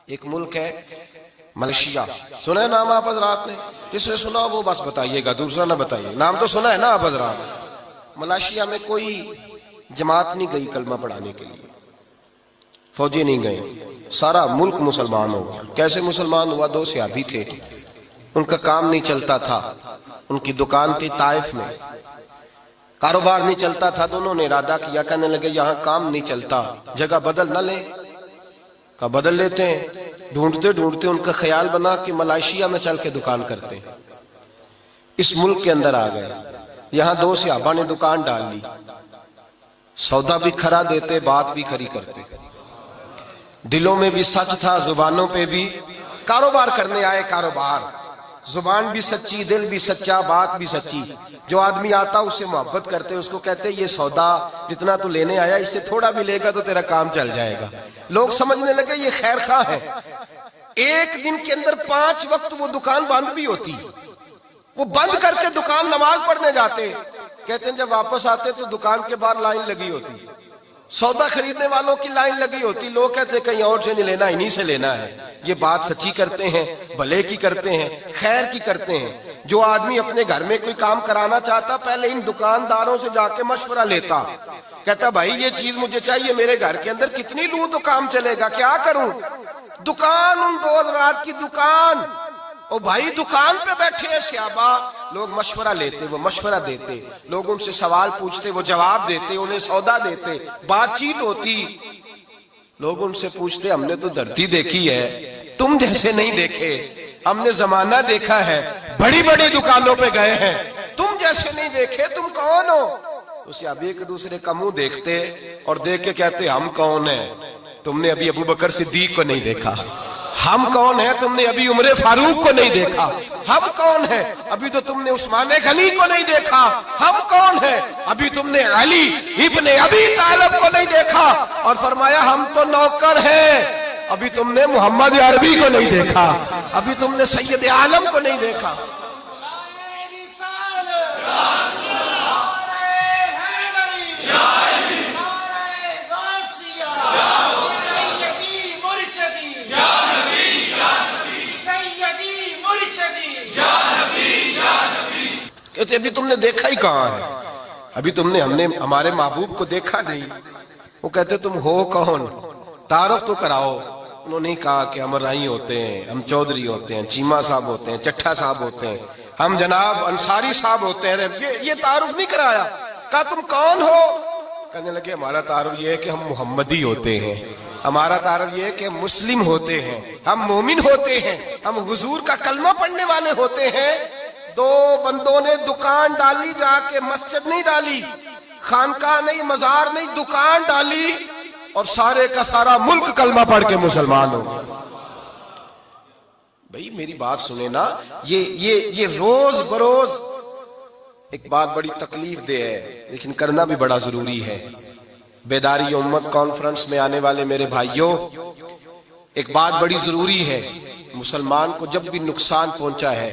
ایک ملک ہے ملیشیا، سنا ہے نام آپ حضرات نے؟ جس نے سنا وہ بس بتائیے گا، دوسرا نہ بتائیے، نام تو سنا ہے نا آپ حضرات۔ ملیشیا میں کوئی جماعت نہیں گئی کلمہ پڑھانے کے لیے، فوجی نہیں گئے، سارا ملک مسلمان ہوا۔ کیسے مسلمان ہوا؟ دو صحابی تھے، ان کا کام نہیں چلتا تھا، ان کی دکان تھی طائف میں، کاروبار نہیں چلتا تھا، دونوں نے ارادہ کیا، کہنے لگے یہاں کام نہیں چلتا، جگہ بدل نہ لیں؟ کہا بدل لیتے ہیں۔ ڈھونڈتے ڈھونڈتے ان کا خیال بنا کہ ملائیشیا میں چل کے دکان کرتے ہیں۔ اس ملک کے اندر آ گئے، یہاں دو صحابہ نے دکان ڈال لی، سودا بھی کھرا دیتے، بات بھی کھری کرتے، دلوں میں بھی سچ تھا، زبانوں پہ بھی کاروبار کرنے آئے، کاروبار، زبان بھی سچی، دل بھی سچا، بات بھی سچی۔ جو آدمی آتا اس سے محبت کرتے، اس کو کہتے یہ سودا جتنا تو لینے آیا اس سے تھوڑا بھی لے گا تو تیرا کام چل جائے گا۔ لوگ سمجھنے لگے یہ خیر خواہ ہے۔ ایک دن کے اندر 5 وقت وہ دکان بند بھی ہوتی، وہ بند کر کے دکان نماز پڑھنے جاتے، کہتے ہیں جب واپس آتے تو دکان کے باہر لائن لگی ہوتی، سودا خریدنے والوں کی لائن لگی ہوتی، لوگ کہتے کہیں اور سے نہیں لینا، انہی سے لینا ہے۔ یہ بات سچی کرتے ہیں، بھلے کی کرتے ہیں، خیر کی کرتے ہیں۔ جو آدمی اپنے گھر میں کوئی کام کرانا چاہتا پہلے ان دکانداروں سے جا کے مشورہ لیتا، کہتا بھائی یہ چیز مجھے چاہیے، میرے گھر کے اندر کتنی لوں تو کام چلے گا، کیا کروں؟ دکان، ان 2 رات کی دکان، او بھائی دکان پہ بیٹھے ہیں صحابہ، لوگ مشورہ لیتے، وہ مشورہ دیتے، لوگ ان سے سوال پوچھتے، وہ جواب دیتے، انہیں سودا دیتے، بات چیت ہوتی۔ لوگ ان سے پوچھتے ہم نے تو دھرتی دیکھی ہے، تم جیسے نہیں دیکھے، ہم نے زمانہ دیکھا ہے، بڑی بڑی دکانوں پہ گئے ہیں، تم جیسے نہیں دیکھے، تم کون ہو؟ تو صحابی ایک دوسرے کا منہ دیکھتے اور دیکھ کے کہتے ہم کون ہیں؟ تم نے ابھی ابو بکر صدیق کو نہیں دیکھا۔ ہم کون ہیں؟ تم نے ابھی عمر فاروق کو نہیں دیکھا۔ ہم کون ہیں؟ ابھی تو تم نے عثمان غنی کو نہیں دیکھا۔ ہم کون ہیں؟ ابھی تم نے علی ابن ابی طالب کو نہیں دیکھا۔ اور فرمایا ہم تو نوکر ہیں، ابھی تم نے محمد عربی کو نہیں دیکھا، ابھی تم نے سید عالم کو نہیں دیکھا۔ کہتے ابھی تم نے دیکھا ہی کہاں ہے، ابھی تم نے ہمارے محبوب کو دیکھا نہیں۔ وہ کہتے تم ہو کون؟ تعارف تو کراؤ۔ انہوں نے کہا کہ ہم رائی ہوتے ہیں، ہم چودھری ہوتے ہیں، چیمہ صاحب ہوتے ہیں، چٹھا صاحب ہوتے ہیں، ہم جناب انصاری صاحب ہوتے ہیں۔ یہ تعارف نہیں کرایا۔ کہا تم کون ہو؟ کہنے لگے ہمارا تعارف یہ ہے کہ ہم محمدی ہوتے ہیں، ہمارا تعارف یہ ہے کہ ہم مسلم ہوتے ہیں، ہم مومن ہوتے ہیں، ہم حضور کا کلمہ پڑھنے والے ہوتے ہیں۔ 2 بندوں نے دکان ڈالی، جا کے مسجد نہیں ڈالی، خانقاہ نہیں، مزار نہیں، دکان ڈالی، اور سارے کا سارا ملک کلمہ پڑھ کے مسلمان ہو گیا۔ بھئی میری بات سنیں نا، یہ روز بروز ایک بات بڑی تکلیف دہ ہے، لیکن کرنا بھی بڑا ضروری ہے۔ بیداری امت کانفرنس میں آنے والے میرے بھائیوں، ایک بات بڑی ضروری ہے۔ مسلمان کو جب بھی نقصان پہنچا ہے،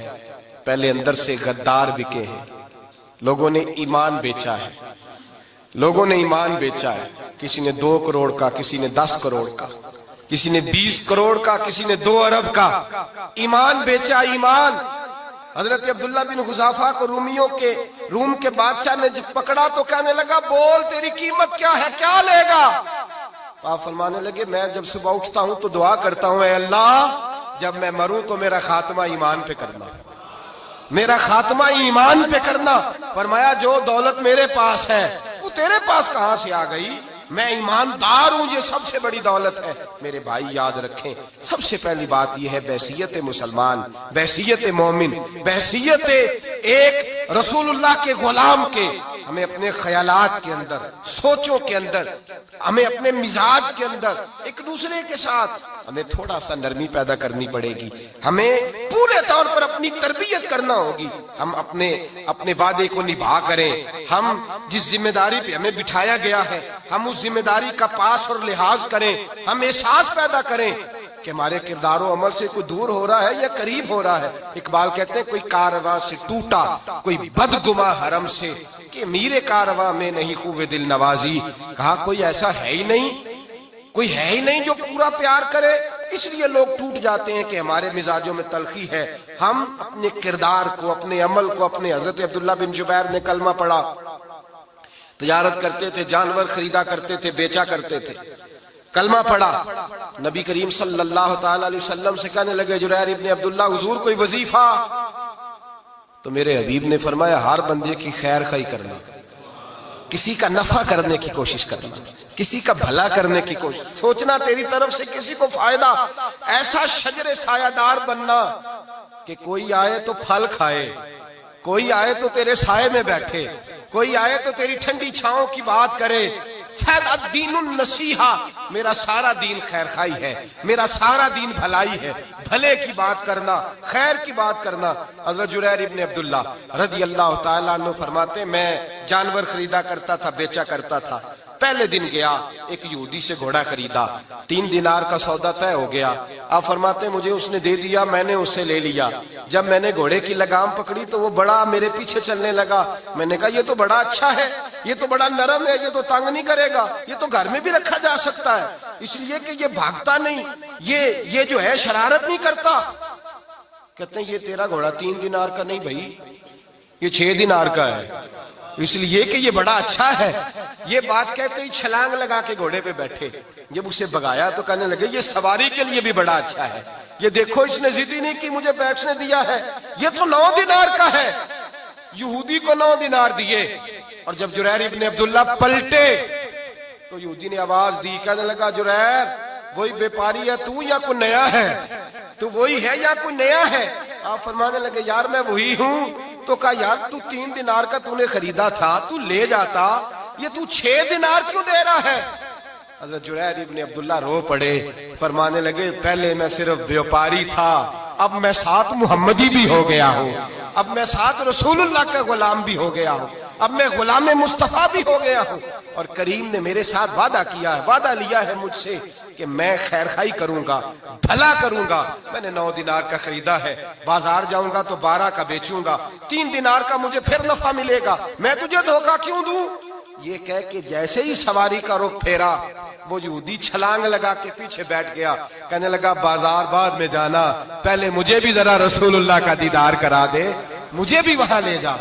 پہلے اندر سے غدار بکے ہیں، لوگوں نے ایمان بیچا ہے، لوگوں نے ایمان بیچا ہے۔ کسی نے 2 کروڑ کا، کسی نے 10 کروڑ کا، کسی نے 20 کروڑ کا، کسی نے 2 ارب کا ایمان بیچا۔ ایمان حضرت عبداللہ بن حذافہ کو روم کے بادشاہ نے جب پکڑا تو کہنے لگا بول تیری قیمت کیا ہے، کیا لے گا؟ آپ فرمانے لگے میں جب صبح اٹھتا ہوں تو دعا کرتا ہوں اے اللہ جب میں مروں تو میرا خاتمہ ایمان پہ کرنا، میرا خاتمہ ایمان پہ کرنا۔ فرمایا جو دولت میرے پاس ہے وہ تیرے پاس کہاں سے آ گئی؟ میں ایماندار ہوں، یہ سب سے بڑی دولت ہے۔ میرے بھائی یاد رکھیں، سب سے پہلی بات یہ ہے بحیثیت مسلمان، بحیثیت مومن، بحیثیت ایک رسول اللہ کے غلام کے، ہمیں اپنے خیالات کے اندر، سوچوں کے اندر، ہمیں اپنے مزاج کے اندر ایک دوسرے کے ساتھ ہمیں تھوڑا سا نرمی پیدا کرنی پڑے گی۔ ہمیں پورے طور پر اپنی تربیت کرنا ہوگی۔ ہم اپنے وعدے کو نبھا کریں، ہم جس ذمہ داری پہ ہمیں بٹھایا گیا ہے ہم اس ذمہ داری کا پاس اور لحاظ کریں، ہم احساس پیدا کریں کہ ہمارے کردار و عمل سے کوئی دور ہو رہا ہے یا قریب ہو رہا ہے۔ اقبال کہتے ہیں کوئی کارواں سے ٹوٹا، کوئی بدگماں حرم سے، کہ میرے کارواں میں نہیں خوب دل نوازی۔ کہا کوئی ایسا ہے ہی نہیں، کوئی ہے ہی نہیں جو پورا پیار کرے، اس لیے لوگ ٹوٹ جاتے ہیں کہ ہمارے مزاجوں میں تلخی ہے. ہم اپنے کردار کو، اپنے عمل کو، اپنے حضرت عبداللہ بن جبیر نے کلمہ پڑھا، تجارت کرتے تھے، جانور خریدا کرتے تھے، بیچا کرتے تھے، کلمہ پڑھا، نبی کریم صلی اللہ تعالی علیہ وسلم سے کہنے لگے جریر ابن عبداللہ حضور کوئی وظیفہ؟ تو میرے حبیب نے فرمایا ہر بندے کی خیر خواہی کرنا، کسی کا نفع کرنے کی کوشش کرنا، کسی کا بھلا کرنے کی کوشش، سوچنا تیری طرف سے کسی کو فائدہ، ایسا شجر سایہ دار بننا کہ کوئی آئے تو پھل کھائے، کوئی آئے تو تیرے سائے میں بیٹھے، کوئی آئے تو تیری ٹھنڈی چھاؤں کی بات کرے. فیض الدین النصیحہ، میرا سارا دین خیر خواہی ہے، میرا سارا دین بھلائی ہے، بھلے کی بات کرنا، خیر کی بات کرنا. حضرت جریر ابن عبداللہ رضی اللہ تعالیٰ عنہ فرماتے میں جانور خریدا کرتا تھا، بیچا کرتا تھا. پہلے دن گیا ایک یہودی سے گھوڑا خریدا، 3 دینار کا سودا طے ہو گیا. آپ فرماتے مجھے اس نے دے دیا، میں نے اس سے لے لیا. جب میں نے گھوڑے کی لگام پکڑی تو وہ بڑا میرے پیچھے چلنے لگا. میں نے کہا یہ تو بڑا اچھا ہے، یہ تو بڑا نرم ہے، یہ تو تنگ نہیں کرے گا، یہ تو گھر میں بھی رکھا جا سکتا ہے، اس لیے کہ یہ بھاگتا نہیں، یہ جو ہے شرارت نہیں کرتا. کہتے ہیں یہ تیرا گھوڑا 3 دینار کا نہیں بھائی، یہ 6 دینار کا ہے، اس لیے کہ یہ بڑا اچھا ہے. یہ بات کہتے ہی چھلانگ لگا کے گھوڑے پہ بیٹھے. جب اسے بگایا تو کہنے لگے یہ سواری کے لیے بھی بڑا اچھا ہے، یہ دیکھو اس نے ضد ہی نہیں کی مجھے بیچنے دیا ہے، یہ تو 9 دینار کا ہے. یہودی کو 9 دینار دیے. اور جب جریر ابن عبداللہ پلٹے تو یہودی نے آواز دی، کہنے لگا جریر وہی بیپاری ہے تو یا کوئی نیا ہے؟ تو وہی ہے یا کوئی نیا ہے؟ آپ فرمانے لگے یار میں وہی ہوں. تو کہا یار تو 3 دینار کا تو نے خریدا تھا، تو لے جاتا، یہ تو 6 دینار کیوں دے رہا ہے؟ حضرت جریر ابن عبداللہ رو پڑے، فرمانے لگے پہلے میں صرف بیوپاری تھا، اب میں ساتھ محمدی بھی ہو گیا ہوں، اب میں ساتھ رسول اللہ کا غلام بھی ہو گیا ہوں، اب میں غلام مصطفیٰ بھی ہو گیا ہوں. اور کریم نے میرے ساتھ وعدہ کیا ہے، وعدہ لیا ہے مجھ سے کہ میں خیر خواہی کروں گا، بھلا کروں گا. میں نے 9 دینار کا خریدا ہے، بازار جاؤں گا تو 12 کا بیچوں گا، 3 دینار کا مجھے پھر نفع ملے گا، میں تجھے دھوکہ کیوں دوں؟ یہ کہہ کے جیسے ہی سواری کا رخ پھیرا وہ یہودی چھلانگ لگا کے پیچھے بیٹھ گیا. کہنے لگا بازار بعد میں جانا، پہلے مجھے بھی ذرا رسول اللہ کا دیدار کرا دے، مجھے بھی وہاں لے جا.